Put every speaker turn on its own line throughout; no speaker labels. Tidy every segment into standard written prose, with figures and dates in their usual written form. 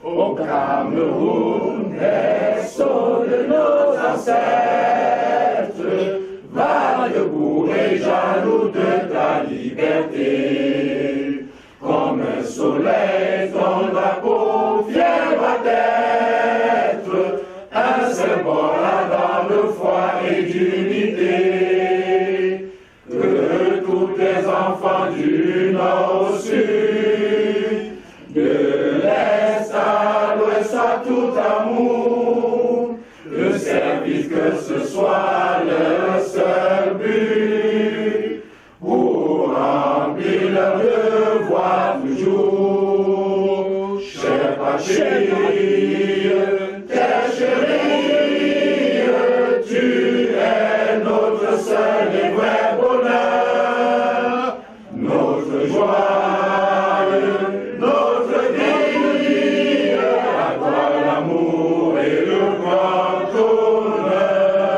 Au Cameroun, berceau de nos ancêtres, va debout et jaloux de ta liberté. Comme un soleil, ton drapeau fier va être un symbole ardent de foi et d'unité. Que tous les enfants du nord au sud, de l'est à l'ouest, soient tout amour, le service que ce soit leur seul but, pour remplir leur devoir toujours. Chère patrie, terre chérie, tu es notre seul et vrai bonheur, notre joie, notre vie, à toi l'amour et le grand honneur.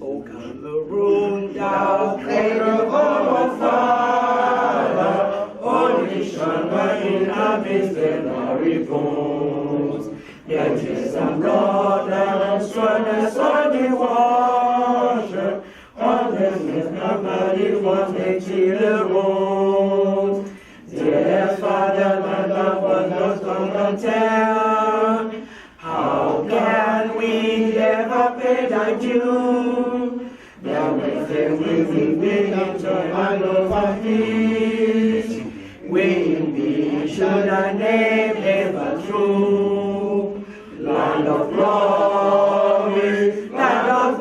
Au Cameroun, thou cradle of our father, only shone in our midst and our bones. Yet is a blood and sweetness on the water, on the nobody was the children. Dear Father, my love was not come tell. How can we ever pay thy due? Now with them we will begin to hand over peace. We should thy name ever true. Land of glory, thou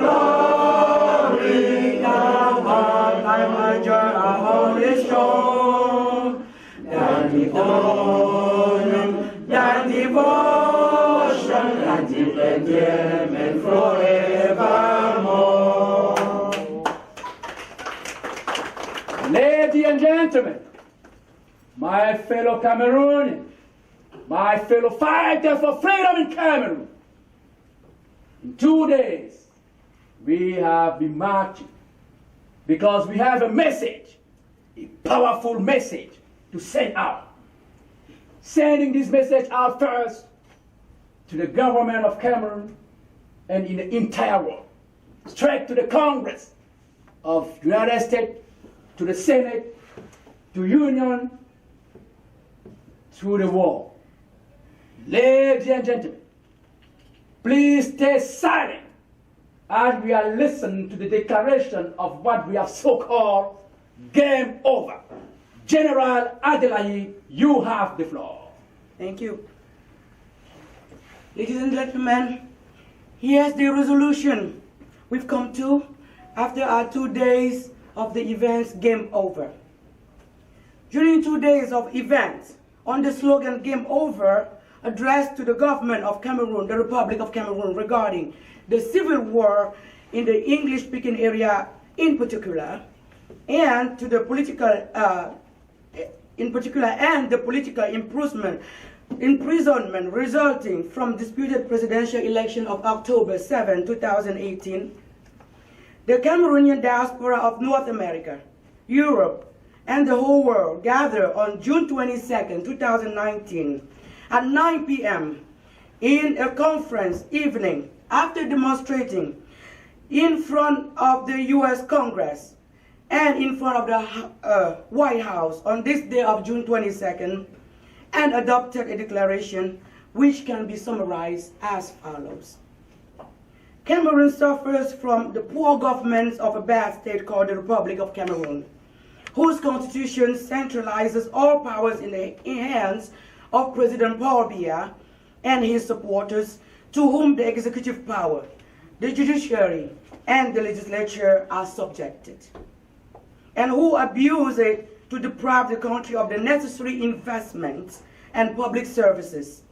art thy major, our holy shore. Thy honor, thy devotion, thy deep endearment forevermore.
Ladies and gentlemen, my fellow Cameroonians, my fellow fighters for freedom in Cameroon, in 2 days we have been marching because we have a message, a powerful message to send out. Sending this message out first to the government of Cameroon and in the entire world, straight to the Congress of the United States, to the Senate, to Union, to the world. Ladies and gentlemen, please stay silent as we are listening to the declaration of what we have so-called game over. General Adelaide, you have the floor.
Thank you. Ladies and gentlemen, here's the resolution we've come to after our 2 days of the events game over. During 2 days of events, on the slogan game over, addressed to the government of Cameroon, the Republic of Cameroon, regarding the civil war in the English-speaking area in particular, and to the political, and the political imprisonment resulting from disputed presidential election of October 7, 2018, the Cameroonian diaspora of North America, Europe, and the whole world gathered on June 22, 2019, at 9 p.m. in a conference evening after demonstrating in front of the U.S. Congress and in front of the White House on this day of June 22nd, and adopted a declaration which can be summarized as follows. Cameroon suffers from the poor governance of a bad state called the Republic of Cameroon, whose constitution centralizes all powers in the hands of President Paul Biya and his supporters, to whom the executive power, the judiciary, and the legislature are subjected, and who abuse it to deprive the country of the necessary investments and public services,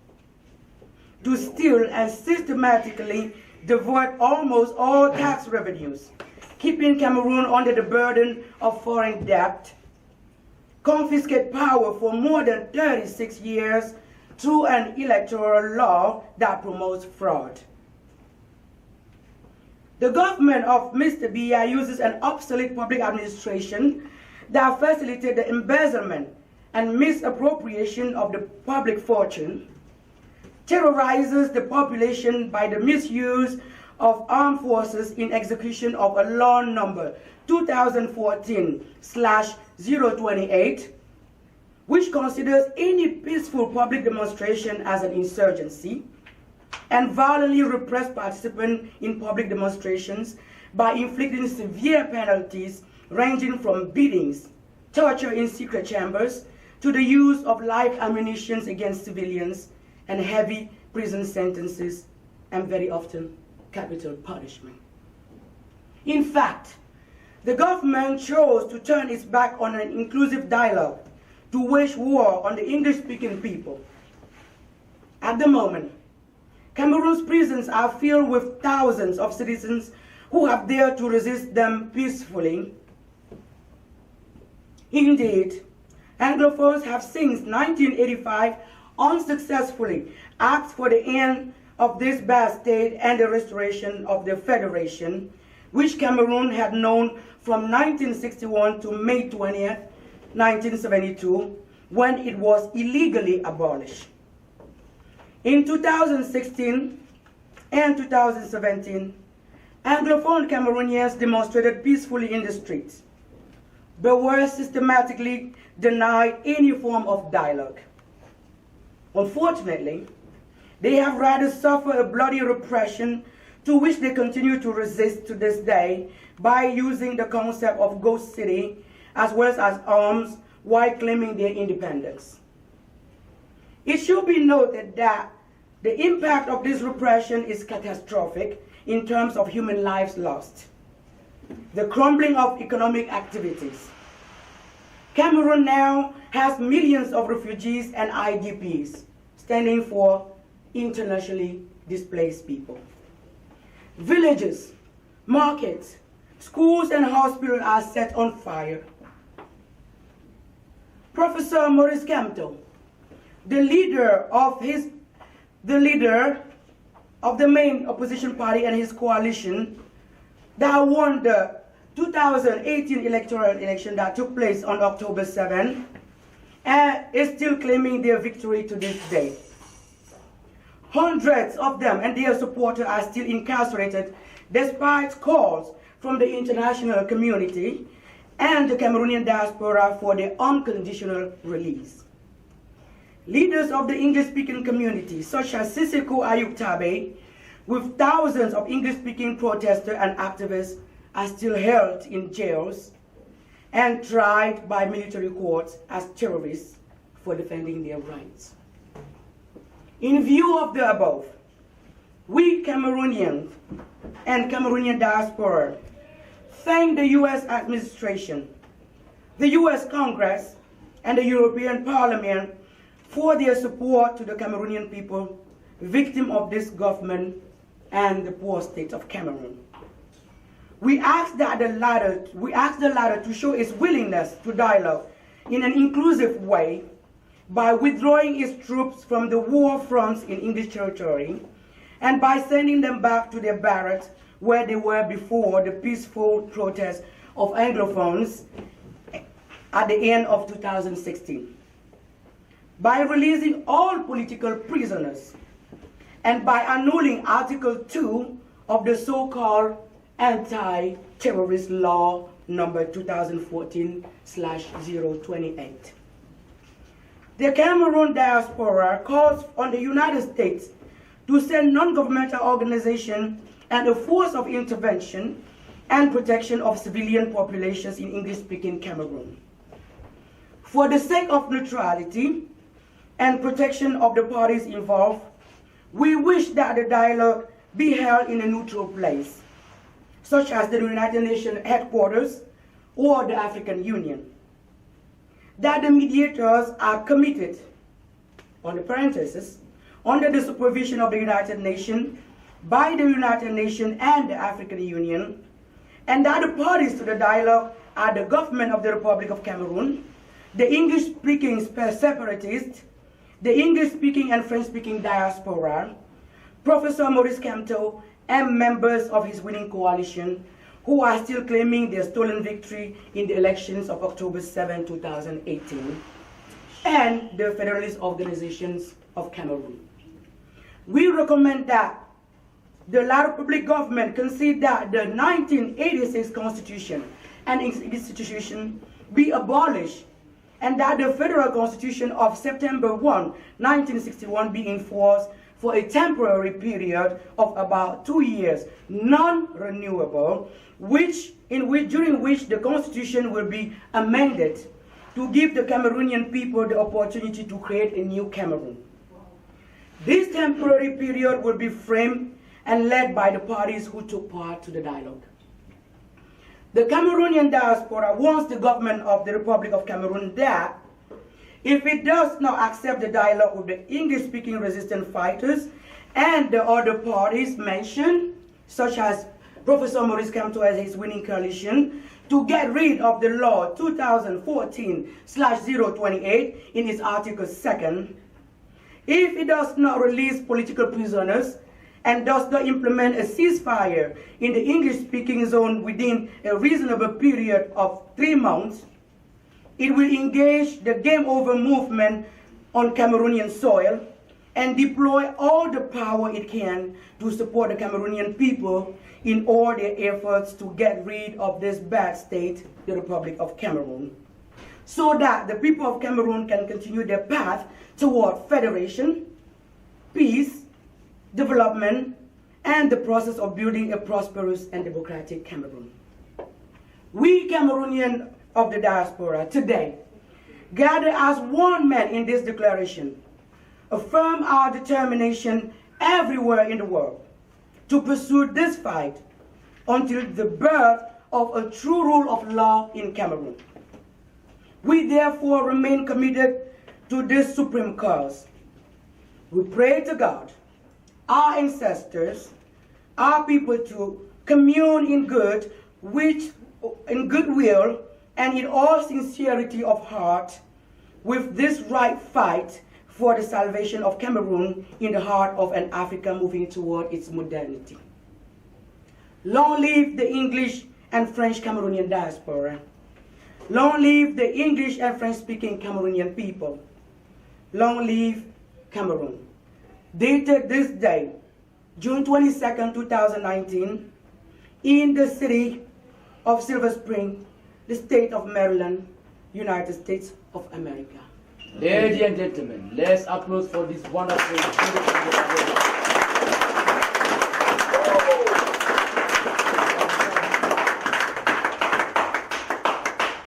to steal and systematically divert almost all tax revenues, keeping Cameroon under the burden of foreign debt, confiscate power for more than 36 years through an electoral law that promotes fraud. The government of Mr. Biya uses an obsolete public administration that facilitates the embezzlement and misappropriation of the public fortune, terrorizes the population by the misuse of armed forces in execution of a law number 2014/028, which considers any peaceful public demonstration as an insurgency, and violently repress participants in public demonstrations by inflicting severe penalties ranging from beatings, torture in secret chambers, to the use of live ammunition against civilians, and heavy prison sentences, and very often capital punishment. In fact, the government chose to turn its back on an inclusive dialogue to wage war on the English-speaking people. At the moment, Cameroon's prisons are filled with thousands of citizens who have dared to resist them peacefully. Indeed, Anglophones have since 1985 unsuccessfully asked for the end of this bad state and the restoration of the Federation, which Cameroon had known from 1961 to May 20th, 1972, when it was illegally abolished. In 2016 and 2017, Anglophone Cameroonians demonstrated peacefully in the streets, but were systematically denied any form of dialogue. Unfortunately, they have rather suffered a bloody repression to which they continue to resist to this day by using the concept of ghost city as well as arms while claiming their independence. It should be noted that the impact of this repression is catastrophic in terms of human lives lost, the crumbling of economic activities. Cameroon now has millions of refugees and IDPs, standing for internationally displaced people. Villages, markets, schools, and hospitals are set on fire. Professor Maurice Kamto, the leader of the main opposition party and his coalition that won the 2018 electoral election that took place on October 7, is still claiming their victory to this day. Hundreds of them and their supporters are still incarcerated despite calls from the international community and the Cameroonian diaspora for their unconditional release. Leaders of the English-speaking community, such as Sissoko Ayub Tabe, with thousands of English-speaking protesters and activists, are still held in jails and tried by military courts as terrorists for defending their rights. In view of the above, we Cameroonians and Cameroonian diaspora thank the U.S. administration, the U.S. Congress, and the European Parliament for their support to the Cameroonian people, victim of this government and the poor state of Cameroon. We ask the latter to show its willingness to dialogue in an inclusive way by withdrawing its troops from the war fronts in English territory and by sending them back to their barracks where they were before the peaceful protest of Anglophones at the end of 2016. By releasing all political prisoners and by annulling Article 2 of the so-called anti-terrorist law number 2014/028. The Cameroon diaspora calls on the United States to send non-governmental organizations and a force of intervention and protection of civilian populations in English-speaking Cameroon. For the sake of neutrality and protection of the parties involved, we wish that the dialogue be held in a neutral place, such as the United Nations headquarters or the African Union. That the mediators are committed, on the parenthesis, under the supervision of the United Nations, by the United Nations and the African Union, and that the parties to the dialogue are the government of the Republic of Cameroon, the English-speaking separatists, the English-speaking and French-speaking diaspora, Professor Maurice Kamto, and members of his winning coalition who are still claiming their stolen victory in the elections of October 7, 2018, and the Federalist Organizations of Cameroon. We recommend that the La Republic government consider that the 1986 Constitution and its institution be abolished, and that the Federal Constitution of September 1, 1961 be enforced for a temporary period of about 2 years, non-renewable, during which the Constitution will be amended to give the Cameroonian people the opportunity to create a new Cameroon. This temporary period will be framed and led by the parties who took part to the dialogue. The Cameroonian diaspora warns the government of the Republic of Cameroon that if it does not accept the dialogue with the English-speaking resistance fighters and the other parties mentioned, such as Professor Maurice Kamto as his winning coalition, to get rid of the law 2014/028 in its Article 2nd, if it does not release political prisoners and does not implement a ceasefire in the English-speaking zone within a reasonable period of 3 months, it will engage the Game Over movement on Cameroonian soil and deploy all the power it can to support the Cameroonian people in all their efforts to get rid of this bad state, the Republic of Cameroon, so that the people of Cameroon can continue their path toward federation, peace, development, and the process of building a prosperous and democratic Cameroon. We Cameroonians of the diaspora today gather as one man in this declaration, affirm our determination everywhere in the world to pursue this fight until the birth of a true rule of law in Cameroon. We therefore remain committed to this supreme cause. We pray to God, our ancestors, our people to commune in goodwill and in all sincerity of heart with this right fight for the salvation of Cameroon in the heart of an Africa moving toward its modernity. Long live the English and French Cameroonian diaspora. Long live the English and French-speaking Cameroonian people. Long live Cameroon. Dated this day, June 22nd, 2019, in the city of Silver Spring, the state of Maryland, United States of America.
Ladies and gentlemen, let's applaud for this wonderful